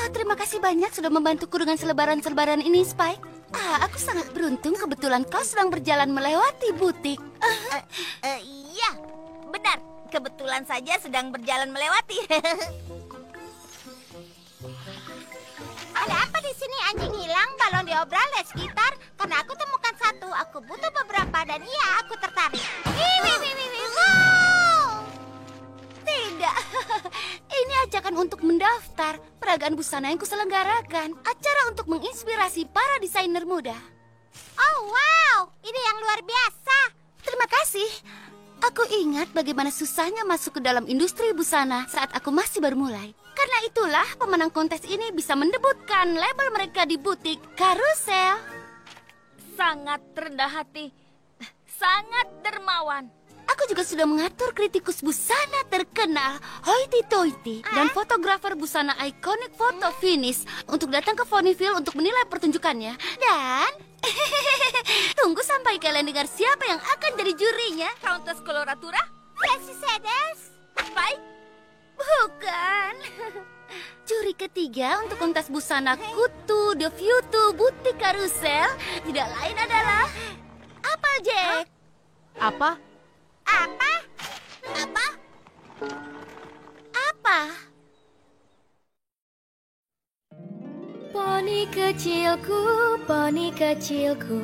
Oh, terima kasih banyak sudah membantuku dengan selebaran-selebaran ini, Spike. Aku sangat beruntung kebetulan kau sedang berjalan melewati butik. Iya, benar. Kebetulan saja sedang berjalan melewati. Ada apa di sini? Anjing hilang, balon diobral, dan sekitar. Karena aku temukan satu, aku butuh beberapa dan iya, aku tertarik. Wow! Tidak, ini ajakan untuk mendaftar peragaan busana yang kuselenggarakan. Acara untuk menginspirasi para desainer muda. Oh wow, ini yang luar biasa. Terima kasih. Aku ingat bagaimana susahnya masuk ke dalam industri busana saat aku masih baru mulai. Karena itulah pemenang kontes ini bisa mendebutkan label mereka di butik Carousel. Sangat rendah hati, sangat dermawan. Aku juga sudah mengatur kritikus busana terkenal, Hoity Toity, dan fotografer busana ikonik Foto Finish untuk datang ke Ponyville untuk menilai pertunjukannya. Dan tunggu sampai kalian dengar siapa yang akan jadi jurinya. Countess Coloratura? Francis Seders? Spike? Bukan. Juri ketiga untuk kontes busana Kutu The Futu Butik Carousel tidak lain adalah Applejack. Apa? Apa? Apa? Apa? Poni kecilku, poni kecilku.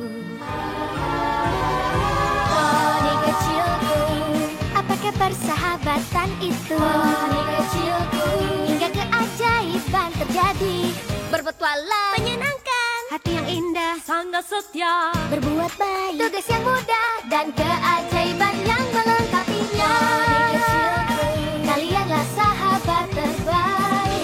Poni kecilku, apakah persahabatan itu? Poni kecilku, hingga keajaiban terjadi. Berpetualang, Menyenangkan, hati yang indah, Sangat setia. berbuat baik, tugas yang mudah, dan keajaiban yang melengkapinya. Poni kecilku, kalianlah sahabat terbaik.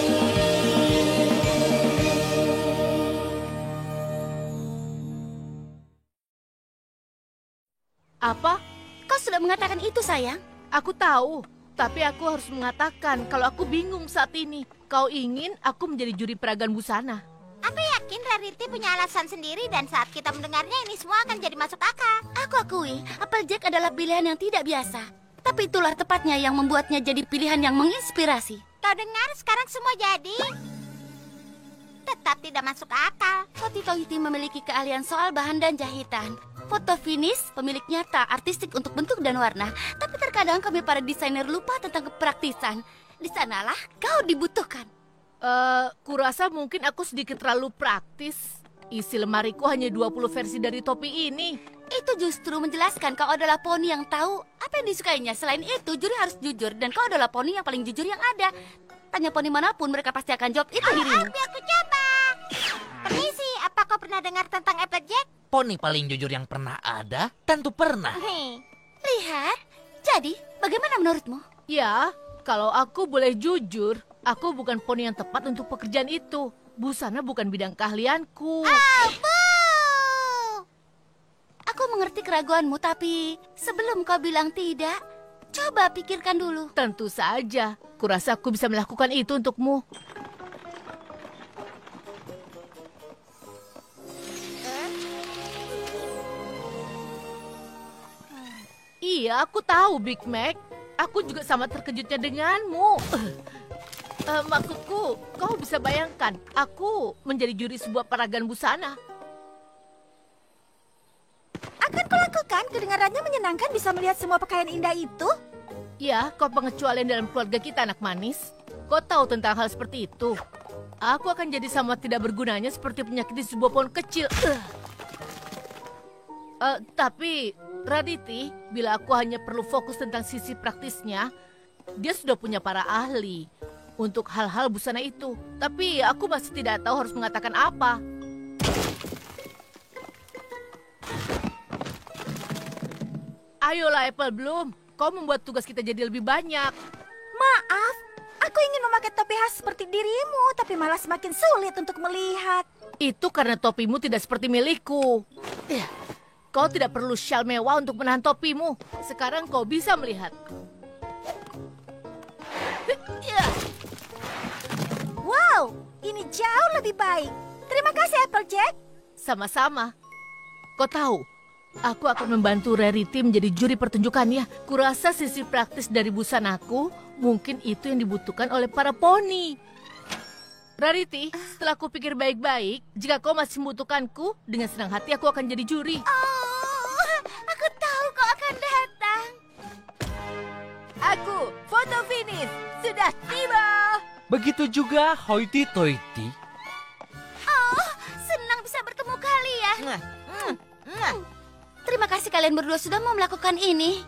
Apa? kau sudah mengatakan itu, sayang. Aku tahu. Tapi aku harus mengatakan kalau aku bingung saat ini. Kau ingin aku menjadi juri peragaan busana. Aku yakin Rarity punya alasan sendiri dan saat kita mendengarnya ini semua akan jadi masuk akal. Aku akui, Applejack adalah pilihan yang tidak biasa. Tapi itulah tepatnya yang membuatnya jadi pilihan yang menginspirasi. Kau dengar sekarang semua jadi tetap tidak masuk akal. Hoity Toity memiliki keahlian soal bahan dan jahitan. Foto Finish pemilik nyata artistik untuk bentuk dan warna. Tapi terkadang kami para desainer lupa tentang kepraktisan. Di sanalah kau dibutuhkan. Kurasa mungkin aku sedikit terlalu praktis. Isi lemariku hanya 20 versi dari topi ini. Itu justru menjelaskan kau adalah poni yang tahu apa yang disukainya. Selain itu, juri harus jujur. Dan kau adalah poni yang paling jujur yang ada. Tanya poni manapun, mereka pasti akan jawab itu dirimu. Biar aku coba. Permisi, apa kau pernah dengar tentang Applejack? Poni paling jujur yang pernah ada? Tentu pernah. Lihat, jadi bagaimana menurutmu? Ya, kalau aku boleh jujur, aku bukan poni yang tepat untuk pekerjaan itu. Busana bukan bidang keahlianku. Aku mengerti keraguanmu, tapi sebelum kau bilang tidak, coba pikirkan dulu. Tentu saja, kurasa aku bisa melakukan itu untukmu. Iya, aku tahu, Big Mac. Aku juga sama terkejutnya denganmu. Maksudku, kau bisa bayangkan, aku menjadi juri sebuah peragaan busana. Akan kulakukan, kedengarannya menyenangkan bisa melihat semua pakaian indah itu. Ya, kau pengecualian dalam keluarga kita, anak manis. Kau tahu tentang hal seperti itu. Aku akan jadi sama tidak bergunanya seperti penyakit di sebuah pohon kecil. Tapi, Raditi, bila aku hanya perlu fokus tentang sisi praktisnya, dia sudah punya para ahli untuk hal-hal busana itu. Tapi aku masih tidak tahu harus mengatakan apa. Ayolah Apple Bloom, kau membuat tugas kita jadi lebih banyak. Maaf, aku ingin memakai topi khas seperti dirimu, tapi malah semakin sulit untuk melihat. Itu karena topimu tidak seperti milikku. Kau tidak perlu syal mewah untuk menahan topimu. Sekarang kau bisa melihat. Wow, ini jauh lebih baik. Terima kasih Applejack. Sama-sama. Kau tahu, aku akan membantu Rarity menjadi juri pertunjukannya. Kurasa sisi praktis dari busanaku, mungkin itu yang dibutuhkan oleh para poni. Rarity, setelah aku pikir baik-baik, jika kau masih membutuhkanku, dengan senang hati aku akan jadi juri. Oh, aku tahu kau akan datang. Aku, foto finish, sudah tiba. Begitu juga hoity-toity. Oh, senang bisa bertemu kalian. Terima kasih kalian berdua sudah mau melakukan ini.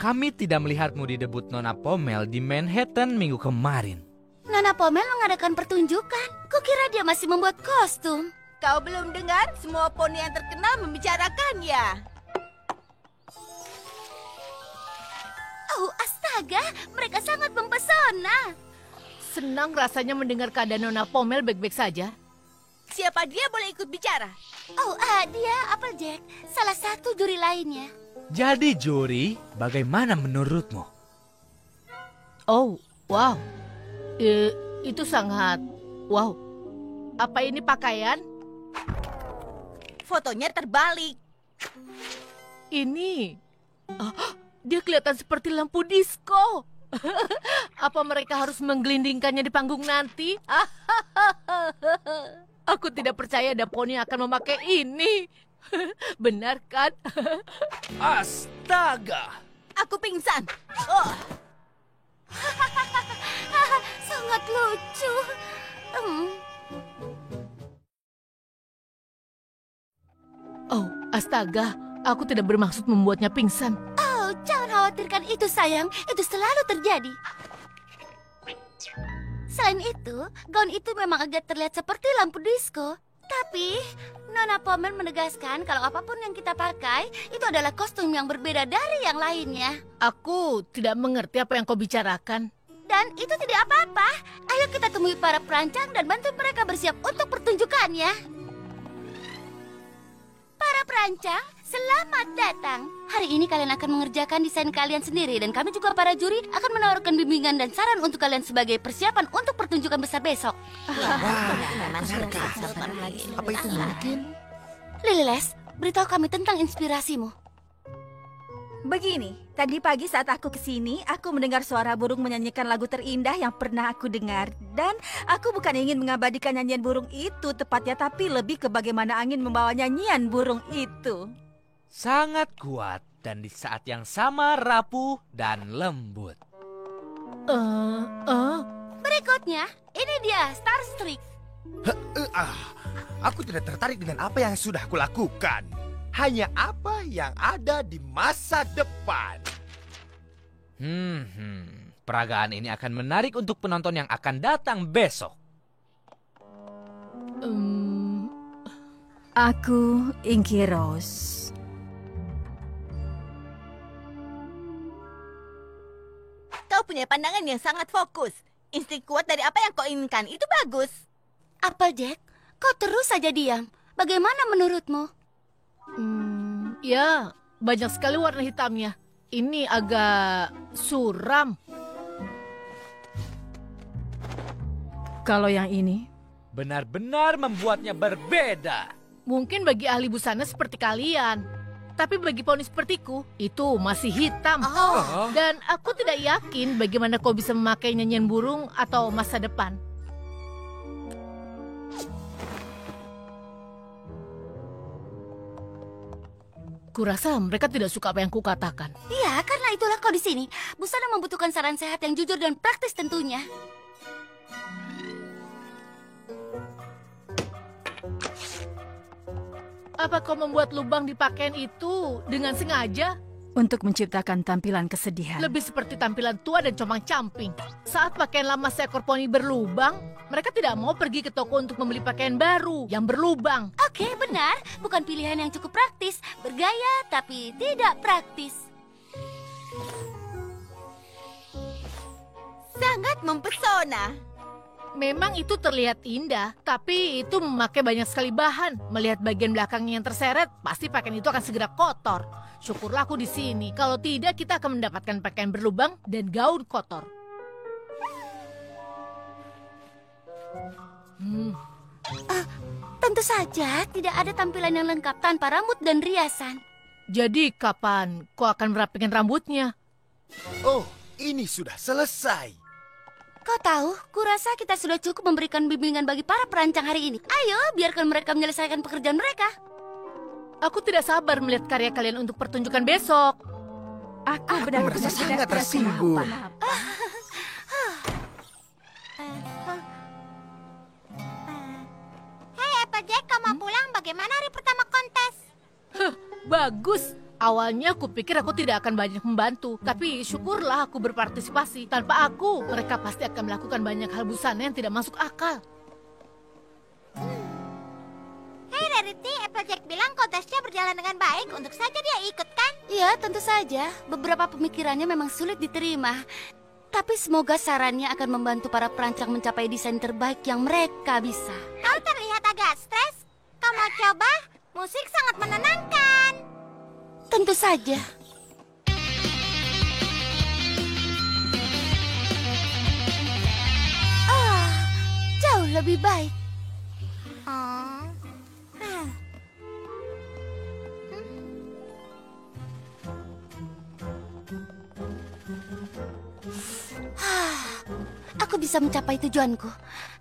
Kami tidak melihatmu di debut Nona Pomel di Manhattan minggu kemarin. Nona Pomel mengadakan pertunjukan. Kukira dia masih membuat kostum. Kau belum dengar? Semua poni yang terkenal membicarakannya. Oh, astaga, mereka sangat mempesona. Senang rasanya mendengar keadaan Nona Pomel baik-baik saja. Siapa dia boleh ikut bicara? Oh, dia Applejack, salah satu juri lainnya. Jadi juri, bagaimana menurutmu? Oh, wow. Itu sangat... Wow. Apa ini pakaian? Fotonya terbalik. Ini... dia kelihatan seperti lampu disko. Apa mereka harus menggelindingkannya di panggung nanti? Aku tidak percaya ada poni yang akan memakai ini. Benar kan? Astaga! Aku pingsan. Oh. Sangat lucu. Oh, astaga. Aku tidak bermaksud membuatnya pingsan. Oh, jangan khawatirkan itu sayang. Itu selalu terjadi. Selain itu, gaun itu memang agak terlihat seperti lampu disko. Tapi, Nona Pomel menegaskan kalau apapun yang kita pakai, itu adalah kostum yang berbeda dari yang lainnya. Aku tidak mengerti apa yang kau bicarakan. Dan itu tidak apa-apa. Ayo kita temui para perancang dan bantu mereka bersiap untuk pertunjukannya. Para perancang, selamat datang. Hari ini kalian akan mengerjakan desain kalian sendiri dan kami juga para juri akan menawarkan bimbingan dan saran untuk kalian sebagai persiapan untuk pertunjukan besar besok. Apa itu mungkin? Lililes, beritahu kami tentang inspirasimu. Begini, tadi pagi saat aku kesini, aku mendengar suara burung menyanyikan lagu terindah yang pernah aku dengar. Dan aku bukan ingin mengabadikan nyanyian burung itu tepatnya, tapi lebih ke bagaimana angin membawa nyanyian burung itu. Sangat kuat dan di saat yang sama rapuh dan lembut. Berikutnya, ini dia Star Streak. Aku tidak tertarik dengan apa yang sudah aku lakukan. Hanya apa yang ada di masa depan. Peragaan ini akan menarik untuk penonton yang akan datang besok. Aku Inky Rose. Kau punya pandangan yang sangat fokus. Insting kuat dari apa yang kau inginkan, itu bagus. Applejack, kau terus saja diam. Bagaimana menurutmu? Ya, banyak sekali warna hitamnya. Ini agak suram. Kalau yang ini? Benar-benar membuatnya berbeda. Mungkin bagi ahli busana seperti kalian. Tapi bagi poni sepertiku, itu masih hitam. Dan aku tidak yakin bagaimana kau bisa memakai nyanyian burung atau masa depan. Kurasa mereka tidak suka apa yang kukatakan. Iya, karena itulah kau di sini. Busana membutuhkan saran sehat yang jujur dan praktis tentunya. Apa kau membuat lubang di pakaian itu dengan sengaja? Untuk menciptakan tampilan kesedihan. Lebih seperti tampilan tua dan compang-camping. Saat pakaian lama seekor poni berlubang, mereka tidak mau pergi ke toko untuk membeli pakaian baru yang berlubang. Oke, benar. Bukan pilihan yang cukup praktis. Bergaya, tapi tidak praktis. Sangat mempesona. Memang itu terlihat indah, tapi itu memakai banyak sekali bahan. Melihat bagian belakangnya yang terseret, pasti pakaian itu akan segera kotor. Syukurlah aku di sini. Kalau tidak, kita akan mendapatkan pakaian berlubang dan gaun kotor. Tentu saja tidak ada tampilan yang lengkap tanpa rambut dan riasan. Jadi kapan kau akan merapikan rambutnya? Oh, ini sudah selesai. Kau tahu, kurasa kita sudah cukup memberikan bimbingan bagi para perancang hari ini. Ayo, biarkan mereka menyelesaikan pekerjaan mereka. Aku tidak sabar melihat karya kalian untuk pertunjukan besok. Aku merasa sangat tersinggung. Hei Applejack, kau mau pulang? Bagaimana hari pertama kontes? Bagus. Awalnya aku pikir aku tidak akan banyak membantu, tapi syukurlah aku berpartisipasi. Tanpa aku, mereka pasti akan melakukan banyak hal busana yang tidak masuk akal. Hei Rarity, Applejack bilang kontesnya berjalan dengan baik. Untuk saja dia ikut kan? Iya, tentu saja. Beberapa pemikirannya memang sulit diterima. Tapi semoga sarannya akan membantu para perancang mencapai desain terbaik yang mereka bisa. Kau terlihat agak stres. Kau mau coba? Musik sangat menenangkan. Tentu saja. Jauh lebih baik. Aku bisa mencapai tujuanku.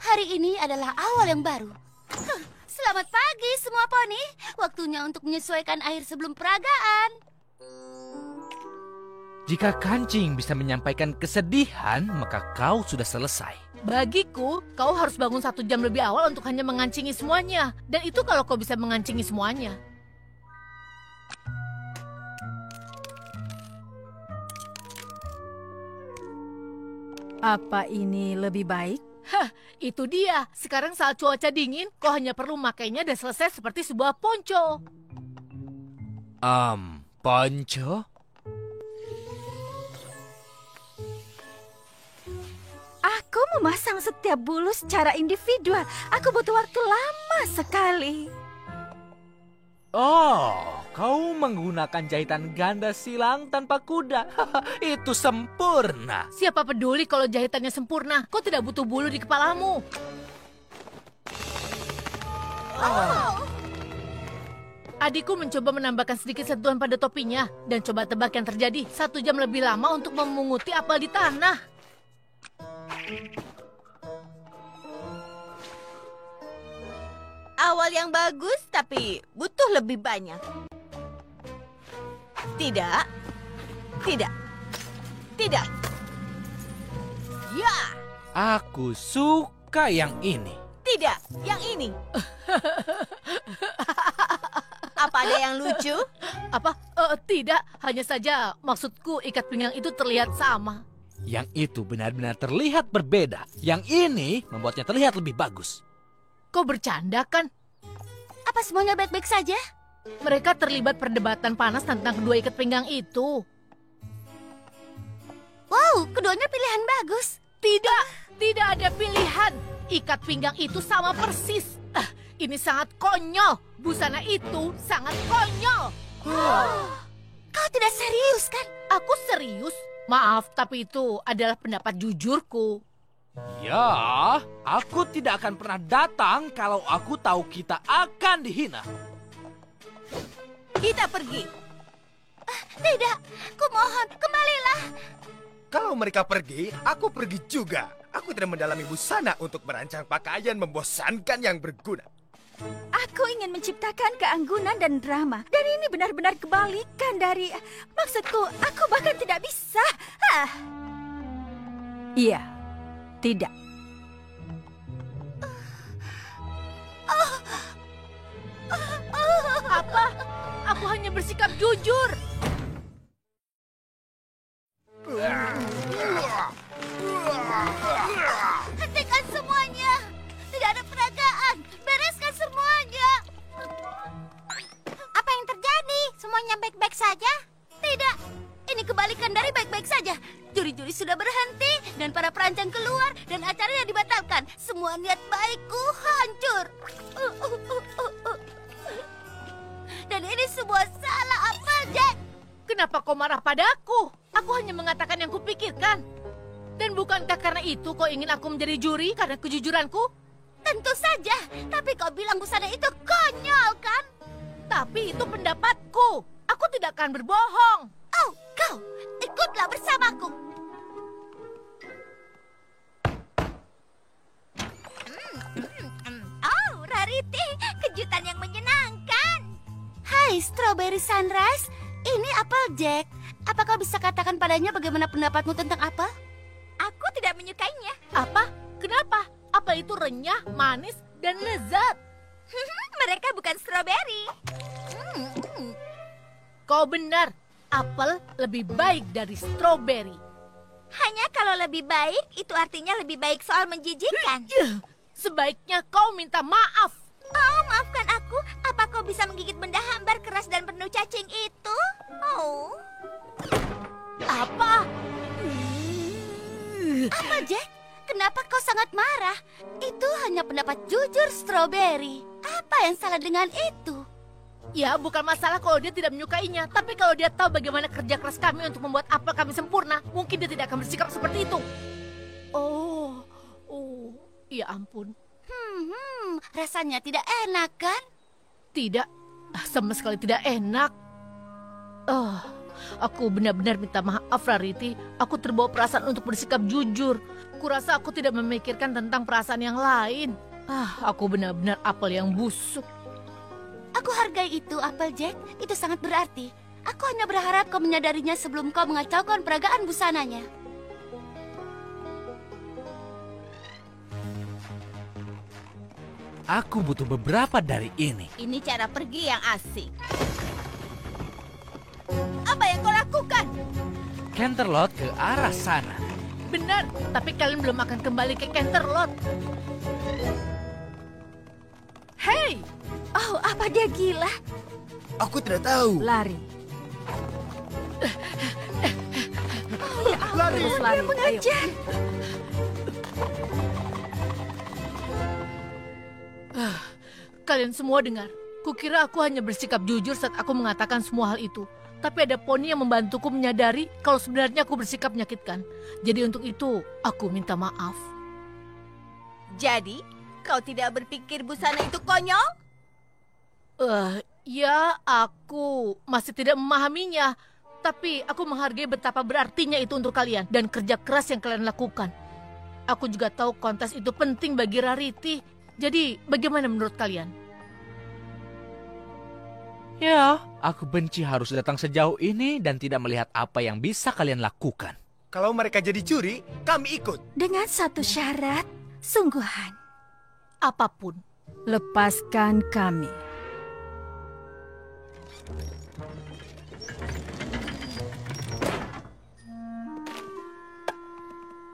Hari ini adalah awal yang baru. Selamat pagi semua poni. Waktunya untuk menyesuaikan air sebelum peragaan. Jika kancing bisa menyampaikan kesedihan, maka kau sudah selesai. Bagiku, kau harus bangun 1 jam lebih awal untuk hanya mengancingi semuanya. Dan itu kalau kau bisa mengancingi semuanya. Apa ini lebih baik? Hah, itu dia. Sekarang saat cuaca dingin, kau hanya perlu memakainya dan selesai seperti sebuah ponco. Ponco? Aku memasang setiap bulu secara individual. Aku butuh waktu lama sekali. Oh, kau menggunakan jahitan ganda silang tanpa kuda. Itu sempurna. Siapa peduli kalau jahitannya sempurna? Kau tidak butuh bulu di kepalamu. Adikku mencoba menambahkan sedikit sentuhan pada topinya. Dan coba tebak yang terjadi. 1 jam lebih lama untuk memunguti apel di tanah. Awal yang bagus, tapi butuh lebih banyak. Tidak. Tidak. Tidak. Ya. Aku suka yang ini. Tidak. Yang ini. Apa ada yang lucu? Apa? Tidak. Hanya saja maksudku ikat pinggang itu terlihat sama. Yang itu benar-benar terlihat berbeda. Yang ini membuatnya terlihat lebih bagus. Kau bercanda kan? Apa semuanya baik-baik saja? Mereka terlibat perdebatan panas tentang kedua ikat pinggang itu. Wow, keduanya pilihan bagus. Tidak ada pilihan. Ikat pinggang itu sama persis. Ini sangat konyol. Busana itu sangat konyol. Kau tidak serius kan? Aku serius. Maaf, tapi itu adalah pendapat jujurku. Ya, aku tidak akan pernah datang kalau aku tahu kita akan dihina. Kita pergi. Tidak, kumohon, kembalilah. Kalau mereka pergi, aku pergi juga. Aku tidak mendalami busana untuk merancang pakaian membosankan yang berguna. Aku ingin menciptakan keanggunan dan drama. Dan ini benar-benar kebalikan dari... Maksudku, aku bahkan tidak bisa. Iya. Tidak. Apa? Aku hanya bersikap jujur. Hentikan semuanya. Tidak ada peragaan. Bereskan semuanya. Apa yang terjadi? Semuanya baik-baik saja? Tidak. Ini kebalikan dari baik-baik saja. Juri-juri sudah berhenti dan para perancang keluar dan acaranya dibatalkan. Semua niat baikku hancur. Dan ini semua salah Applejack. Kenapa kau marah padaku? Aku hanya mengatakan yang kupikirkan. Dan bukankah karena itu kau ingin aku menjadi juri karena kejujuranku? Tentu saja. Tapi kau bilang busana itu konyol kan? Tapi itu pendapatku. Aku tidak akan berbohong. Oh, kau ikutlah bersamaku. kejutan yang menyenangkan. Hai, Strawberry Sunrise. Ini Applejack. Apa kau bisa katakan padanya bagaimana pendapatmu tentang apel? Aku tidak menyukainya. Apa? Kenapa? Apel itu renyah, manis, dan lezat. Mereka bukan stroberi. Kau benar. Apel lebih baik dari stroberi. Hanya kalau lebih baik, itu artinya lebih baik soal menjijikan. Sebaiknya kau minta maaf. Oh, maafkan aku. Apa kau bisa menggigit benda hambar keras dan penuh cacing itu? Oh. Apa? Applejack, kenapa kau sangat marah? Itu hanya pendapat jujur Strawberry. Apa yang salah dengan itu? Ya, bukan masalah kalau dia tidak menyukainya. Tapi kalau dia tahu bagaimana kerja keras kami untuk membuat apel kami sempurna, mungkin dia tidak akan bersikap seperti itu. Oh, ya ampun. Rasanya tidak enak kan? Tidak, sama sekali tidak enak. Aku benar-benar minta maaf, Rarity. Aku terbawa perasaan untuk bersikap jujur. Kurasa aku tidak memikirkan tentang perasaan yang lain. Aku benar-benar apel yang busuk. Aku hargai itu, Applejack. Itu sangat berarti. Aku hanya berharap kau menyadarinya sebelum kau mengacaukan peragaan busananya. Aku butuh beberapa dari ini. Ini cara pergi yang asik. Apa yang kau lakukan? Canterlot ke arah sana. Benar, tapi kalian belum akan kembali ke Canterlot. Hei! Oh, apa dia gila? Aku tidak tahu. Lari. Lari. Terus lari. Mengajar. Kalian semua dengar. Kukira aku hanya bersikap jujur saat aku mengatakan semua hal itu. Tapi ada poni yang membantuku menyadari kalau sebenarnya aku bersikap menyakitkan. Jadi untuk itu, aku minta maaf. Jadi, kau tidak berpikir busana itu konyol? Ya, aku masih tidak memahaminya. Tapi aku menghargai betapa berartinya itu untuk kalian dan kerja keras yang kalian lakukan. Aku juga tahu kontes itu penting bagi Rarity. Jadi, bagaimana menurut kalian? Ya, aku benci harus datang sejauh ini dan tidak melihat apa yang bisa kalian lakukan. Kalau mereka jadi juri, kami ikut. Dengan satu syarat, sungguhan. Apapun. Lepaskan kami.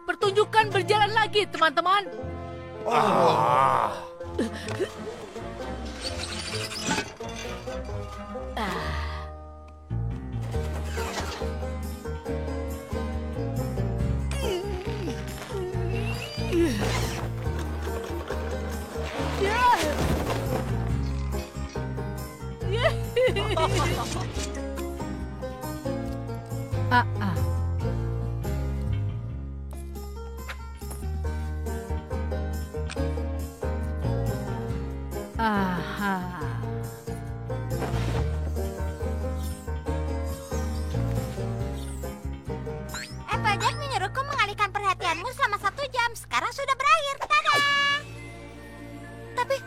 Pertunjukan berjalan lagi, teman-teman. Applejack menyuruhku mengalihkan perhatianmu selama 1 jam. Sekarang sudah berakhir. Dadah!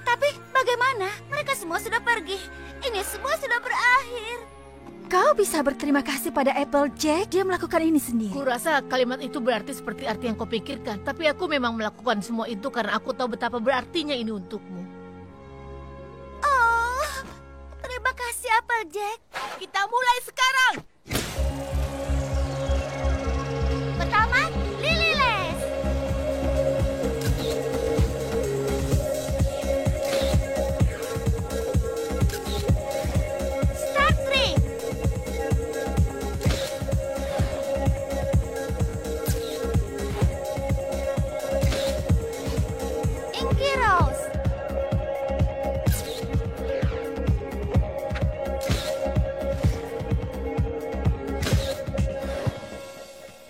Tapi bagaimana? Mereka semua sudah pergi. Ini semua sudah berakhir. Kau bisa berterima kasih pada Applejack. Dia melakukan ini sendiri. Kurasa kalimat itu berarti seperti arti yang kau pikirkan. Tapi aku memang melakukan semua itu karena aku tahu betapa berartinya ini untukmu. Oh, terima kasih Applejack. Kita mulai sekarang. Pertama, Lily Les. Star Trek. Inky Rose.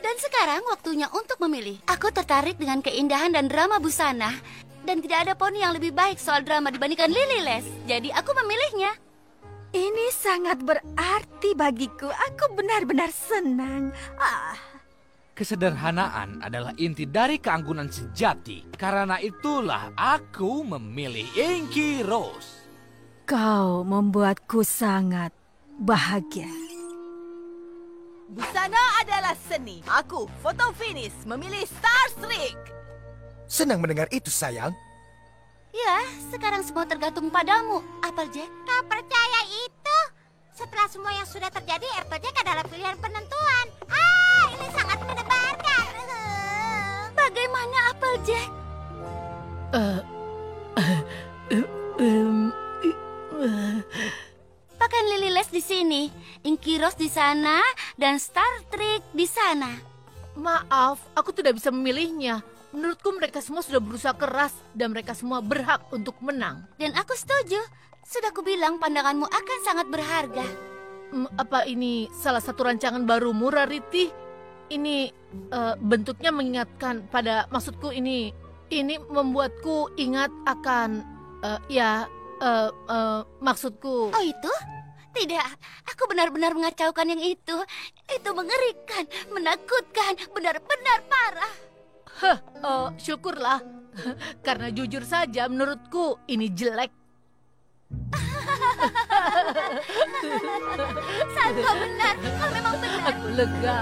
Dan sekarang waktunya untuk memilih. Aku tertarik dengan keindahan dan drama busana. Dan tidak ada poni yang lebih baik soal drama dibandingkan Lily Les. Jadi aku memilihnya. Ini sangat berarti bagiku. Aku benar-benar senang. Kesederhanaan adalah inti dari keanggunan sejati. Karena itulah aku memilih Inky Rose. Kau membuatku sangat bahagia. Busana adalah seni. Aku, Foto Finish, memilih Star Streak. Senang mendengar itu, sayang. Ya, sekarang semua tergantung padamu, Applejack. Kau percaya itu? Setelah semua yang sudah terjadi, Applejack adalah pilihan penentuan. Ini sangat mendebarkan. Bagaimana, Applejack? Pakan Lililes di sini, Inkiros di sana, dan Star Trek di sana. Maaf, aku tidak bisa memilihnya. Menurutku mereka semua sudah berusaha keras dan mereka semua berhak untuk menang. Dan aku setuju. Sudah kubilang pandanganmu akan sangat berharga. Apa ini salah satu rancangan barumu, Rarity? Ini bentuknya mengingatkan pada, maksudku ini membuatku ingat akan, maksudku. Oh itu? Tidak, aku benar-benar mengacaukan yang itu. Itu mengerikan, menakutkan, benar-benar parah. Syukurlah. Karena jujur saja menurutku ini jelek. Saat kau benar, kau memang benar. Aku lega.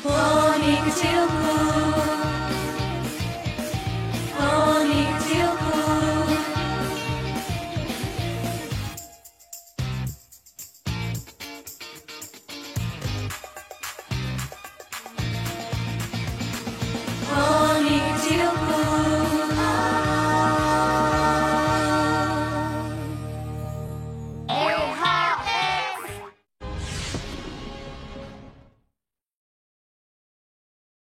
Poni kecilku,